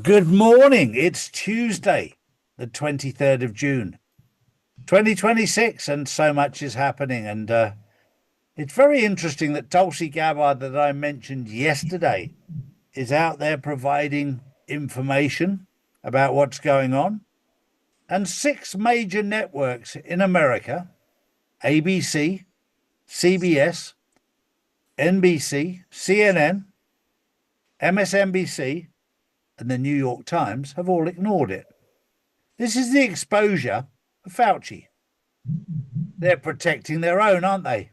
Good morning. It's Tuesday, the 23rd of June, 2026, and so much is happening. And it's very interesting that Tulsi Gabbard, that I mentioned yesterday, is out there providing information about what's going on. And six major networks in America, ABC, CBS, NBC, CNN, MSNBC, and the New York Times have all ignored it. This is the exposure of Fauci. They're protecting their own, aren't they?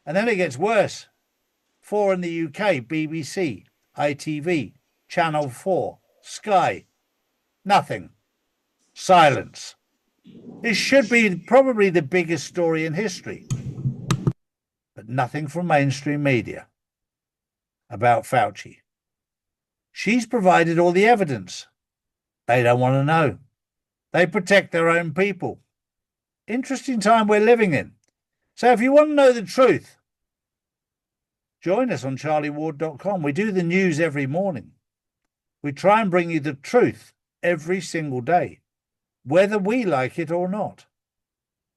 And then it gets worse. Four in the UK: BBC, ITV, Channel 4, Sky. Nothing. Silence. This should be probably the biggest story in history. But nothing from mainstream media about Fauci. She's provided all the evidence. They don't want to know. They protect their own people. Interesting time we're living in. So if you want to know the truth, join us on charlieward.com. We do the news every morning. We try and bring you the truth every single day, whether we like it or not.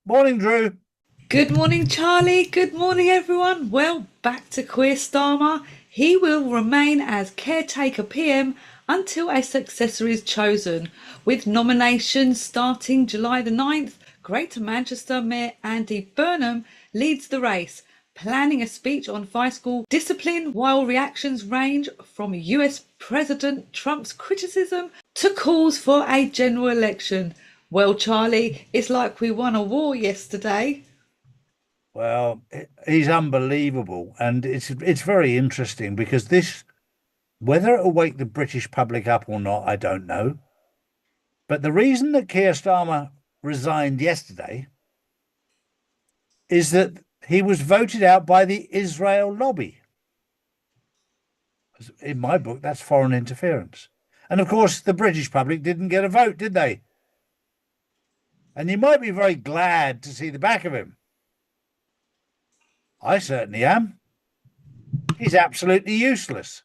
Morning, Drew. Good morning, Charlie. Good morning, everyone. Well, back to Keir Starmer. He will remain as caretaker PM until a successor is chosen, with nominations starting July the 9th. Greater Manchester Mayor Andy Burnham leads the race, planning a speech on fiscal discipline, while reactions range from US President Trump's criticism to calls for a general election. Well, Charlie, it's like we won a war yesterday. Well, he's unbelievable. And it's very interesting because this, whether it'll wake the British public up or not, I don't know. But the reason that Keir Starmer resigned yesterday is that he was voted out by the Israel lobby. In my book, that's foreign interference. And of course, the British public didn't get a vote, did they? And you might be very glad to see the back of him. I certainly am. He's absolutely useless.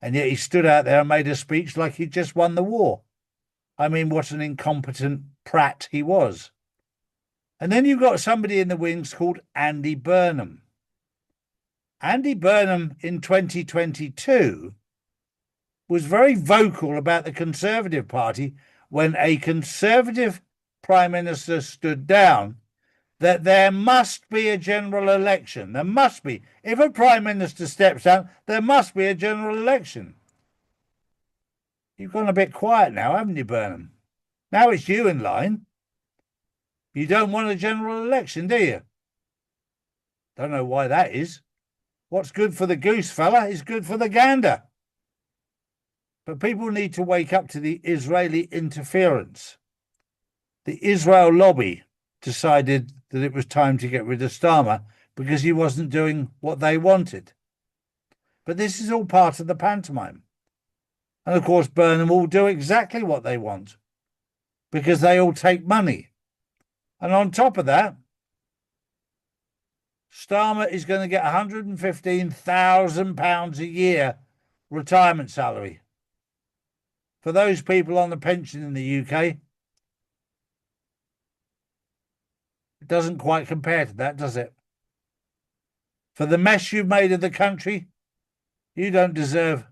And yet he stood out there and made a speech like he'd just won the war. I mean, what an incompetent prat he was. And then you've got somebody in the wings called Andy Burnham. Andy Burnham in 2022 was very vocal about the Conservative Party when a Conservative Prime Minister stood down, that there must be a general election. There must be. If a Prime Minister steps down, there must be a general election. You've gone a bit quiet now, haven't you, Burnham? Now it's you in line. You don't want a general election, do you? Don't know why that is. What's good for the goose, fella, is good for the gander. But people need to wake up to the Israeli interference. The Israel lobby decided that it was time to get rid of Starmer because he wasn't doing what they wanted. But this is all part of the pantomime. And of course, Burnham will do exactly what they want because they all take money. And on top of that, Starmer is going to get £115,000 a year retirement salary. For those people on the pension in the UK, it doesn't quite compare to that, does it? For the mess you've made of the country, you don't deserve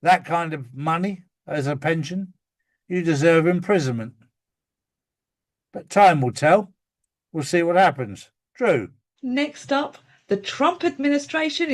that kind of money as a pension. You deserve imprisonment. But time will tell. We'll see what happens. Drew. Next up, the Trump administration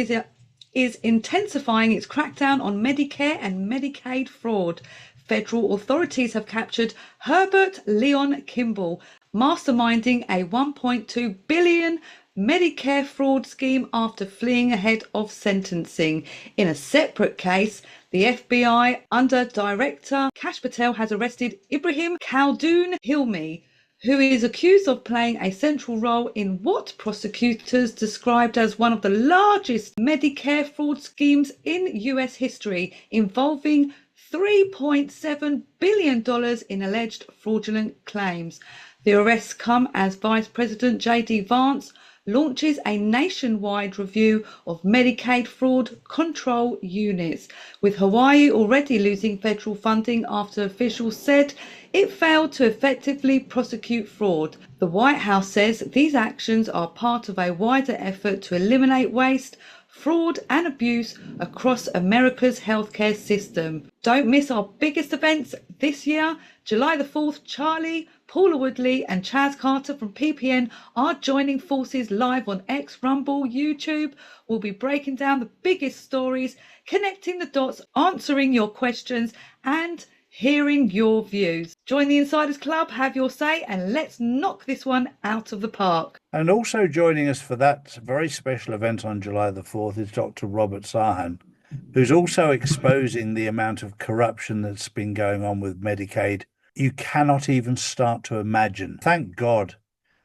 is intensifying its crackdown on Medicare and Medicaid fraud. Federal authorities have captured Herbert Leon Kimball, masterminding a $1.2 billion Medicare fraud scheme after fleeing ahead of sentencing. In a separate case, the FBI under Director Kash Patel has arrested Ibrahim Khaldoon Hilmi, who is accused of playing a central role in what prosecutors described as one of the largest Medicare fraud schemes in US history, involving $3.7 billion in alleged fraudulent claims. The arrests come as Vice President J.D. Vance launches a nationwide review of Medicaid fraud control units, with Hawaii already losing federal funding after officials said it failed to effectively prosecute fraud. The White House says these actions are part of a wider effort to eliminate waste, fraud and abuse across America's healthcare system. Don't miss our biggest events this year. July the 4th, Charlie, Paula Woodley and Chaz Carter from PPN are joining forces live on X, Rumble, YouTube. We'll be breaking down the biggest stories, connecting the dots, answering your questions and hearing your views. Join the Insiders Club, have your say, and let's knock this one out of the park. And also joining us for that very special event on July the 4th is Dr. Robert Sahan, who's also exposing the amount of corruption that's been going on with Medicaid. You cannot even start to imagine. Thank God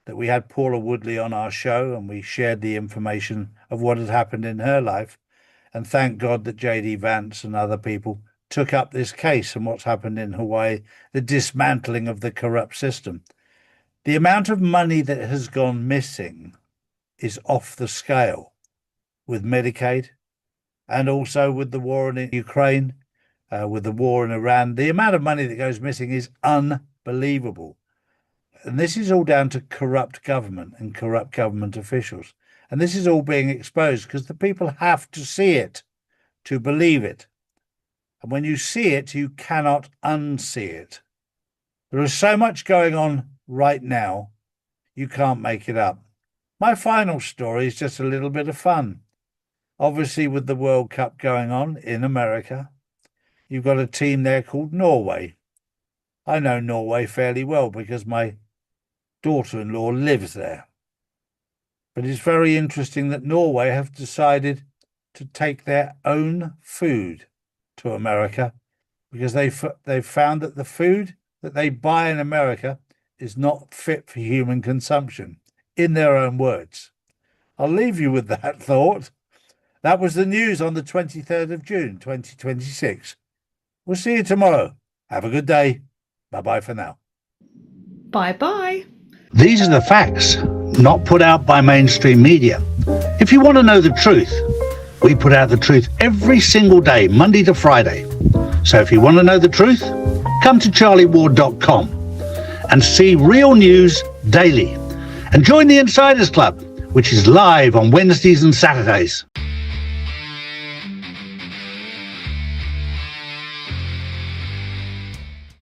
that we had Paula Woodley on our show and we shared the information of what had happened in her life. And thank God that JD Vance and other people took up this case and what's happened in Hawaii, the dismantling of the corrupt system. The amount of money that has gone missing is off the scale with Medicaid and also with the war in Ukraine, with the war in Iran. The amount of money that goes missing is unbelievable. And this is all down to corrupt government and corrupt government officials. And this is all being exposed because the people have to see it to believe it. And when you see it, you cannot unsee it. There is so much going on right now, you can't make it up. My final story is just a little bit of fun. Obviously, with the World Cup going on in America, you've got a team there called Norway. I know Norway fairly well because my daughter-in-law lives there. But it's very interesting that Norway have decided to take their own food to America because they've found that the food that they buy in America is not fit for human consumption, in their own words. I'll leave you with that thought. That was the news on the 23rd of June, 2026. We'll see you tomorrow. Have a good day. Bye-bye for now. Bye-bye. These are the facts, not put out by mainstream media. If you want to know the truth, we put out the truth every single day, Monday to Friday. So if you want to know the truth, come to charlieward.com and see real news daily. And join the Insiders Club, which is live on Wednesdays and Saturdays.